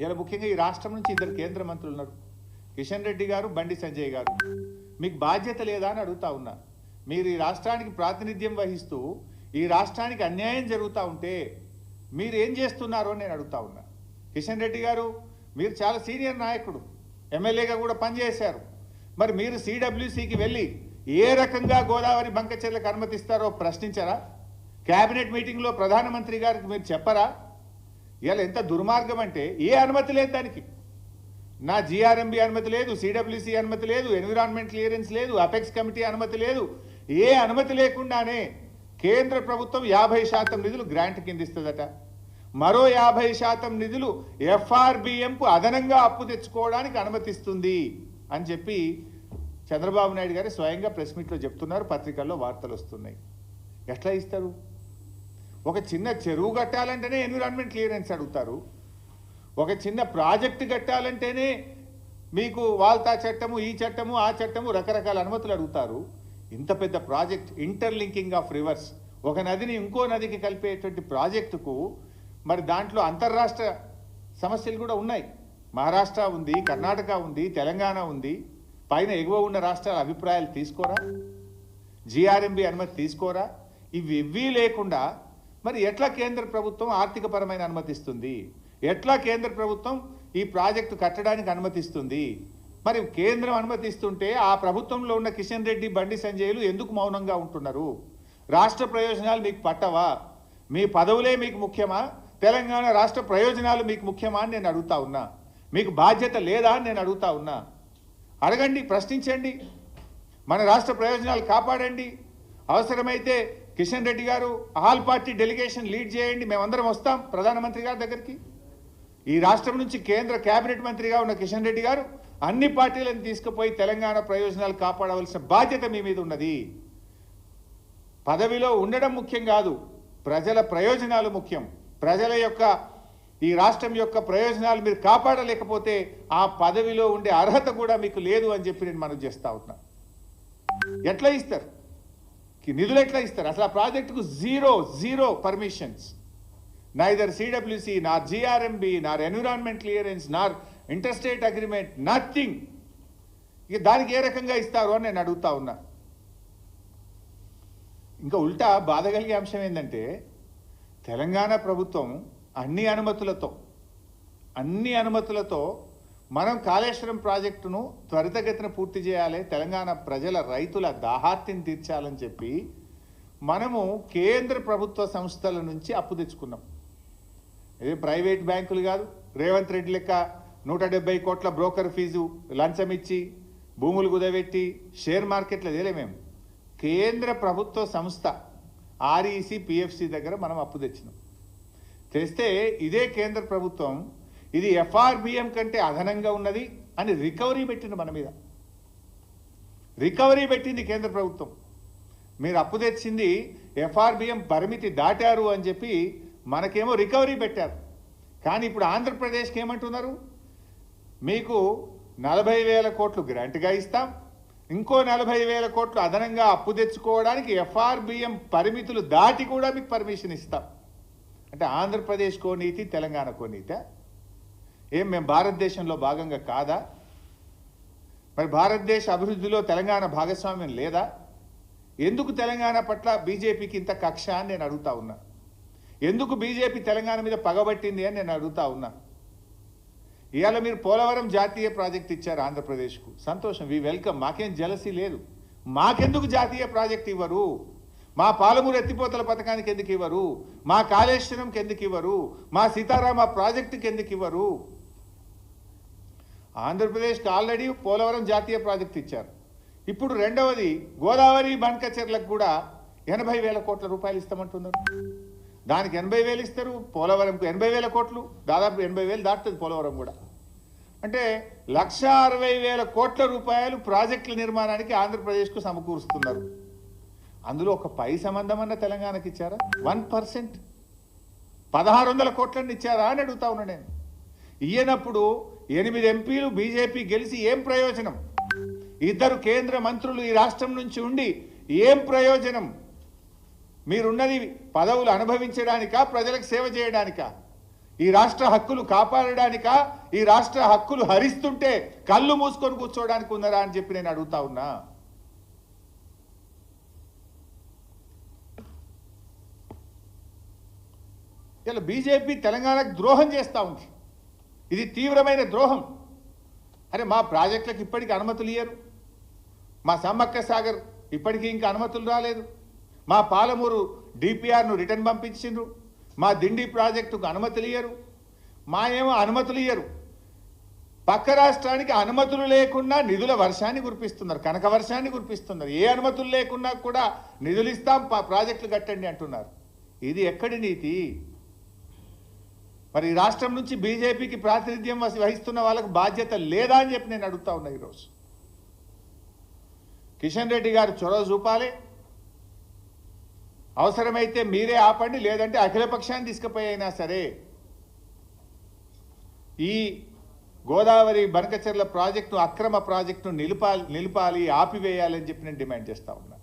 ఇలా ముఖ్యంగా ఈ రాష్ట్రం నుంచి ఇద్దరు కేంద్ర మంత్రులు ఉన్నారు, కిషన్ రెడ్డి గారు, బండి సంజయ్ గారు. మీకు బాధ్యత లేదా అని అడుగుతా ఉన్నా. మీరు ఈ రాష్ట్రానికి ప్రాతినిధ్యం వహిస్తూ ఈ రాష్ట్రానికి అన్యాయం జరుగుతూ ఉంటే మీరు ఏం చేస్తున్నారో అని నేను అడుగుతా ఉన్నా. కిషన్ రెడ్డి గారు, మీరు చాలా సీనియర్ నాయకుడు, ఎమ్మెల్యేగా కూడా పనిచేశారు. మరి మీరు సిడబ్ల్యూసికి వెళ్ళి ఏ రకంగా గోదావరి బంకచెర్లకు అనుమతిస్తారో ప్రశ్నించారా? క్యాబినెట్ మీటింగ్లో ప్రధానమంత్రి గారికి మీరు చెప్పరా? ఇలా ఎంత దుర్మార్గం అంటే ఏ అనుమతి లేదు దానికి. నా జిఆర్ఎంబి అనుమతి లేదు, సిడబ్ల్యూసి అనుమతి లేదు, ఎన్విరాన్మెంట్ క్లియరెన్స్ లేదు, అపెక్స్ కమిటీ అనుమతి లేదు. ఏ అనుమతి లేకుండానే కేంద్ర ప్రభుత్వం 50% నిధులు గ్రాంట్ కింద ఇస్తుందట. మరో 50% నిధులు ఎఫ్ఆర్బిఎంకు అదనంగా అప్పు తెచ్చుకోవడానికి అనుమతిస్తుంది అని చెప్పి చంద్రబాబు నాయుడు గారు స్వయంగా ప్రెస్ మీట్లో చెప్తున్నారు, పత్రికల్లో వార్తలు వస్తున్నాయి. ఎట్లా ఇస్తారు? ఒక చిన్న చెరువు కట్టాలంటేనే ఎన్విరాన్మెంట్ క్లియరెన్స్ అడుగుతారు, ఒక చిన్న ప్రాజెక్టు కట్టాలంటేనే మీకు వాల్తా చట్టము, ఈ చట్టము, ఆ చట్టము, రకరకాల అనుమతులు అడుగుతారు. ఇంత పెద్ద ప్రాజెక్ట్, ఇంటర్లింకింగ్ ఆఫ్ రివర్స్, ఒక నదిని ఇంకో నదికి కలిపేటువంటి ప్రాజెక్టుకు మరి దాంట్లో అంతర్రాష్ట్ర సమస్యలు కూడా ఉన్నాయి. మహారాష్ట్ర ఉంది, కర్ణాటక ఉంది, తెలంగాణ ఉంది. పైన ఎగువ ఉన్న రాష్ట్రాల అభిప్రాయాలు తీసుకోరా? జిఆర్ఎంబి అనుమతి తీసుకోరా? ఇవి లేకుండా మరి ఎట్లా కేంద్ర ప్రభుత్వం ఆర్థికపరమైన అనుమతిస్తుంది? ఎట్లా కేంద్ర ప్రభుత్వం ఈ ప్రాజెక్టు కట్టడానికి అనుమతిస్తుంది? మరి కేంద్రం అనుమతిస్తుంటే ఆ ప్రభుత్వంలో ఉన్న కిషన్ రెడ్డి, బండి సంజయ్లు ఎందుకు మౌనంగా ఉంటున్నారు? రాష్ట్ర ప్రయోజనాలు మీకు పట్టవా? మీ పదవులే మీకు ముఖ్యమా? తెలంగాణ రాష్ట్ర ప్రయోజనాలు మీకు ముఖ్యమా అని నేను అడుగుతా ఉన్నా. మీకు బాధ్యత లేదా అని నేను అడుగుతా ఉన్నా. అడగండి, ప్రశ్నించండి, మన రాష్ట్ర ప్రయోజనాలు కాపాడండి. అవసరమైతే కిషన్ రెడ్డి గారు ఆల్ పార్టీ డెలిగేషన్ లీడ్ చేయండి, మేమందరం వస్తాం ప్రధానమంత్రి గారి దగ్గరికి. ఈ రాష్ట్రం నుంచి కేంద్ర కేబినెట్ మంత్రిగా ఉన్న కిషన్ రెడ్డి గారు అన్ని పార్టీలను తీసుకుపోయి తెలంగాణ ప్రయోజనాలు కాపాడవలసిన బాధ్యత మీ మీద ఉన్నది. పదవిలో ఉండడం ముఖ్యం కాదు, ప్రజల ప్రయోజనాలు ముఖ్యం. ప్రజల యొక్క, ఈ రాష్ట్రం యొక్క ప్రయోజనాలు మీరు కాపాడలేకపోతే ఆ పదవిలో ఉండే అర్హత కూడా మీకు లేదు అని చెప్పి నేను మనవి చేస్తా ఉన్నా. ఎట్లా ఇస్తారు నిధులు? ఎట్లా ఇస్తారు? అసలు ఆ ప్రాజెక్టుకు జీరో పర్మిషన్స్, నైదర్ సిడబ్ల్యూసి, నార్ జిఆర్ఎంబి, నార్ ఎన్విరాన్మెంట్ క్లియరెన్స్, నార్ ఇంటర్స్టేట్ అగ్రిమెంట్, నథింగ్. ఇక దానికి ఏ రకంగా ఇస్తారు అని నేను అడుగుతా ఉన్నా. ఇంకా ఉల్టా బాధ కలిగే అంశం ఏంటంటే తెలంగాణ ప్రభుత్వం అన్ని అనుమతులతో మనం కాళేశ్వరం ప్రాజెక్టును త్వరితగతిన పూర్తి చేయాలి, తెలంగాణ ప్రజల రైతుల దాహార్తిని తీర్చాలని చెప్పి మనము కేంద్ర ప్రభుత్వ సంస్థల నుంచి అప్పు తెచ్చుకున్నాం. ఇది ప్రైవేట్ బ్యాంకులు కాదు, రేవంత్ రెడ్డి లెక్క 170 కోట్ల బ్రోకర్ ఫీజు లంచం ఇచ్చి భూములు కుదబెట్టి షేర్ మార్కెట్లో తేలే. మేము కేంద్ర ప్రభుత్వ సంస్థ ఆర్ఈసి, పిఎఫ్సి దగ్గర మనం అప్పు తెచ్చినాం. తెస్తే ఇదే కేంద్ర ప్రభుత్వం ఇది ఎఫ్ఆర్బిఎం కంటే అదనంగా ఉన్నది అని రికవరీ పెట్టింది, మన మీద రికవరీ పెట్టింది కేంద్ర ప్రభుత్వం. మీరు అప్పు తెచ్చింది ఎఫ్ఆర్బిఎం పరిమితి దాటారు అని చెప్పి మనకేమో రికవరీ పెట్టారు. కానీ ఇప్పుడు ఆంధ్రప్రదేశ్కి ఏమంటున్నారు? మీకు 40,000 కోట్లు గ్రాంట్గా ఇస్తాం, ఇంకో 40,000 కోట్లు అదనంగా అప్పు తెచ్చుకోవడానికి ఎఫ్ఆర్బిఎం పరిమితులు దాటి కూడా మీకు పర్మిషన్ ఇస్తాం. అంటే ఆంధ్రప్రదేశ్కో నీతి, తెలంగాణకో నీతి? ఏం మేము భారతదేశంలో భాగంగా కాదా? మరి భారతదేశ అభివృద్ధిలో తెలంగాణ భాగస్వామ్యం లేదా? ఎందుకు తెలంగాణ పట్ల బీజేపీకి ఇంత కక్ష అని నేను అడుగుతా ఉన్నా. ఎందుకు బీజేపీ తెలంగాణ మీద పగబట్టింది అని నేను అడుగుతా ఉన్నా. ఇవాళ మీరు పోలవరం జాతీయ ప్రాజెక్ట్ ఇచ్చారు ఆంధ్రప్రదేశ్కు, సంతోషం, వి వెల్కమ్. మాకేం జలసీ లేదు. మాకెందుకు జాతీయ ప్రాజెక్ట్ ఇవ్వరు? మా పాలమూరు ఎత్తిపోతల పథకానికి ఎందుకు ఇవ్వరు? మా కాళేశ్వరంకి ఎందుకు ఇవ్వరు? మా సీతారామ ప్రాజెక్టుకి ఎందుకు ఇవ్వరు? ఆంధ్రప్రదేశ్కి ఆల్రెడీ పోలవరం జాతీయ ప్రాజెక్ట్ ఇచ్చారు. ఇప్పుడు రెండవది గోదావరి బంకచెర్లకు కూడా 80,000 కోట్ల రూపాయలు ఇస్తామంటున్నారు. దానికి 80,000 ఇస్తారు, పోలవరంకు 80,000 కోట్లు, దాదాపు 80,000 దాటుతుంది పోలవరం కూడా. అంటే 1,60,000 కోట్ల రూపాయలు ప్రాజెక్టుల నిర్మాణానికి ఆంధ్రప్రదేశ్కు సమకూరుస్తున్నారు. అందులో ఒక పై సంబంధం అన్న తెలంగాణకి ఇచ్చారా? 1%, 1,600 కోట్లని ఇచ్చారా అని అడుగుతా ఉన్నా నేను. ఇయ్యనప్పుడు 8 ఎంపీలు బీజేపీ గెలిచి ఏం ప్రయోజనం? 2 కేంద్ర మంత్రులు ఈ రాష్ట్రం నుంచి ఉండి ఏం ప్రయోజనం? మీరున్నది పదవులు అనుభవించడానికా, ప్రజలకు సేవ చేయడానికా? ఈ రాష్ట్ర హక్కులు కాపాడడానిక, ఈ రాష్ట్ర హక్కులు హరిస్తుంటే కళ్ళు మూసుకొని కూర్చోవడానికి ఉన్నారా అని చెప్పి నేను అడుగుతా ఉన్నా. ఇలా బీజేపీ తెలంగాణకు ద్రోహం చేస్తూ ఉంది. ఇది తీవ్రమైన ద్రోహం. అరే మా ప్రాజెక్టులకు ఇప్పటికీ అనుమతులు ఇయ్యరు, మా సమ్మక్క సాగర్ ఇప్పటికీ ఇంకా అనుమతులు రాలేదు, మా పాలమూరు డిపిఆర్ను రిటర్న్ పంపించిండ్రు, మా దిండి ప్రాజెక్టుకు అనుమతులు ఇయ్యరు, మా ఏమో అనుమతులు ఇయ్యరు. పక్క రాష్ట్రానికి అనుమతులు లేకుండా నిధుల వర్షాన్ని కురిపిస్తున్నారు, కనక వర్షాన్ని కురిపిస్తున్నారు. ఏ అనుమతులు లేకున్నా కూడా నిధులు ఇస్తాం, ప్రాజెక్టులు కట్టండి అంటున్నారు. ఇది ఎక్కడి నీతి? మరి రాష్ట్రం నుంచి బీజేపీకి ప్రాతినిధ్యం వహిస్తున్న వాళ్ళకు బాధ్యత లేదా అని చెప్పి నేను అడుగుతా ఉన్నా. ఈరోజు కిషన్ రెడ్డి గారు చొరవ చూపాలి. అవసరమైతే మీరే ఆపండి, లేదంటే అఖిలపక్షాన్ని తీసుకుపోయినా సరే ఈ గోదావరి బనకచెర్ల ప్రాజెక్టు అక్రమ ప్రాజెక్టును నిలిపాలి, ఆపివేయాలని చెప్పి నేను డిమాండ్ చేస్తా ఉన్నా.